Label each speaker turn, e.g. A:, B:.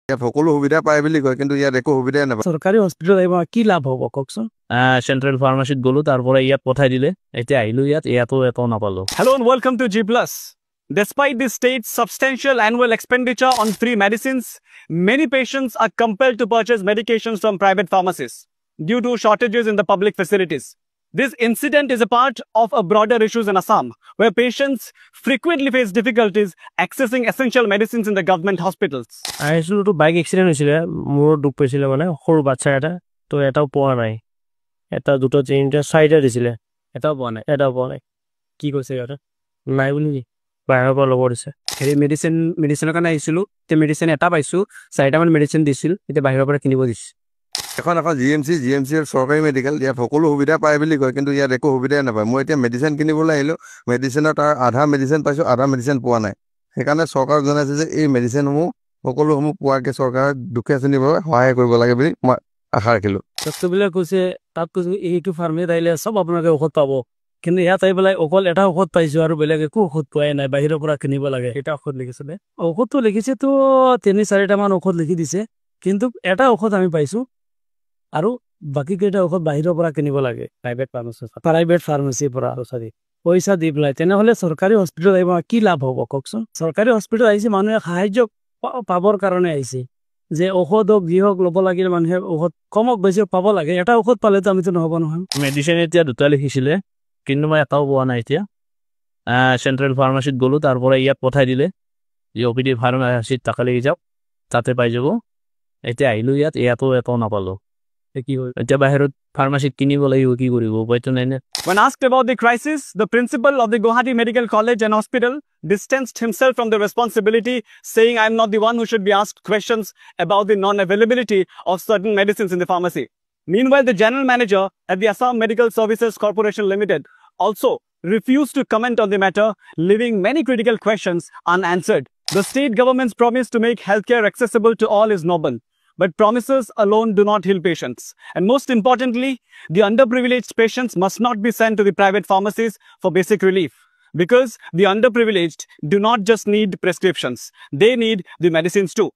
A: ইয়াত সকলো সুবিধা পায় বুলি কয় কিন্তু ইয়াত একো সুবিধাই নাপায়
B: সরকারি হসপিটাল আহিব কি লাভ হব কওকচোন
C: সেন্ট্রাল ফার্মাসিত গলো তারপরে ইয়াত পঠাই দিলে এতিয়া আহিলো ইয়াত নাপালো
D: Hello and welcome to G+. Despite the state's substantial annual expenditure on free medicines, many patients are compelled to purchase medications from private pharmacies due to shortages in the public facilities. This incident is a part of a broader issues in Assam, where patients frequently face difficulties accessing essential medicines in the government hospitals.
B: আহিছিলো তো bike accident হৈছিল মোৰ দুখ পাইছিল মানে সৰু বাচ্চা এটা তো এটাও পোৱা নাই এটা দুটো তিনটা চাৰিটা দিছিলে এটাও পোৱা নাই কি কৈছে এটা নাই বুলি বাহিৰৰ পৰা ল'ব দিছে
D: হেৰি মেডিচিনৰ কাৰণে আহিছিলো তে মেডিচিন এটা পাইছো 4টামান মেডিচিন দিছিল এতিয়া বাহিৰৰ পৰা কিনিব দিছে
A: এখন জিএমচি চৰকাৰী মেডিকেল ইয়াত সকলো সুবিধা পায় বুলি কয় কিন্তু ইয়াত একো সুবিধাই নাপায় মই এতিয়া মেডিচিন কিনিবলৈ আহিলোঁ মেডিচিনৰ তাৰ আধা মেডিচিন পাইছোঁ আধা মেডিচিন পোৱা নাই সেইকাৰণে চৰকাৰক জনাইছে যে এই মেডিচিনসমূহ সকলোসমূহ পোৱাকৈ চৰকাৰে দুখীয়া শ্ৰেণীৰ বাবে সহায় কৰিব লাগে বুলি মই আশা ৰাখিলোঁ
B: ডক্টৰবিলাক কৈছে তাত কৈছে এইটো ফাৰ্মেত আহিলে চব আপোনালোকে ঔষধ পাব কিন্তু ইয়াত আহি পেলাই অকল এটা ঔষধ পাইছোঁ আৰু বেলেগ একো ঔষধ পোৱাই নাই বাহিৰৰ পৰা কিনিব লাগে এটা ঔষধ লিখিছিলে ঔষধটো লিখিছেতো 3-4টামান ঔষধ লিখি দিছে কিন্তু এটা ঔষধ আমি পাইছোঁ আৰু বাকি কেইটা ঔষধ বাহিৰৰ পৰা কিনিব লাগে প্ৰাইভেট ফাৰ্মাচীৰ পৰা পইচা দি পেলাই তেনেহ'লে চৰকাৰী হস্পিটেল আহিব কি লাভ হ'ব কওকচোন চৰকাৰী হস্পিটেল আহিছে মানুহে সাহায্য পাবৰ কাৰণে আহিছে যে ঔষধ হওক যি হওক ল'ব লাগিলে মানুহে ঔষধ কমক বেছি পাব লাগে এটা ঔষধ পালেতো আমিতো নহ'ব নহয়
C: মেডিচিন এতিয়া দুটা লিখিছিলে কিন্তু মই এটাও পোৱা নাই এতিয়া সেন্ট্রাল ফার্মাসিত গলো তারপরে ইয়াত পঠাই দিলে OPD ফার্মাসিত টাকা লেগে যাওক তাতে পাই যাব এতিয়া আহিলো ইয়াত নাপালো কি হয় এতিয়া বাহিৰত ফাৰ্মাসিত কিনিব লাগিব কি কৰিব উপায়তো নাই না
D: When asked about the crisis, the principal of the Guwahati Medical College and Hospital distanced himself from the responsibility, saying, "I am not the one who should be asked questions about the non-availability of certain medicines in the pharmacy." Meanwhile, the general manager at the Assam Medical Services Corporation Limited also refused to comment on the matter, leaving many critical questions unanswered. The state government's promise to make healthcare accessible to all is noble, but promises alone do not heal patients. And most importantly, the underprivileged patients must not be sent to the private pharmacies for basic relief, because the underprivileged do not just need prescriptions, they need the medicines too.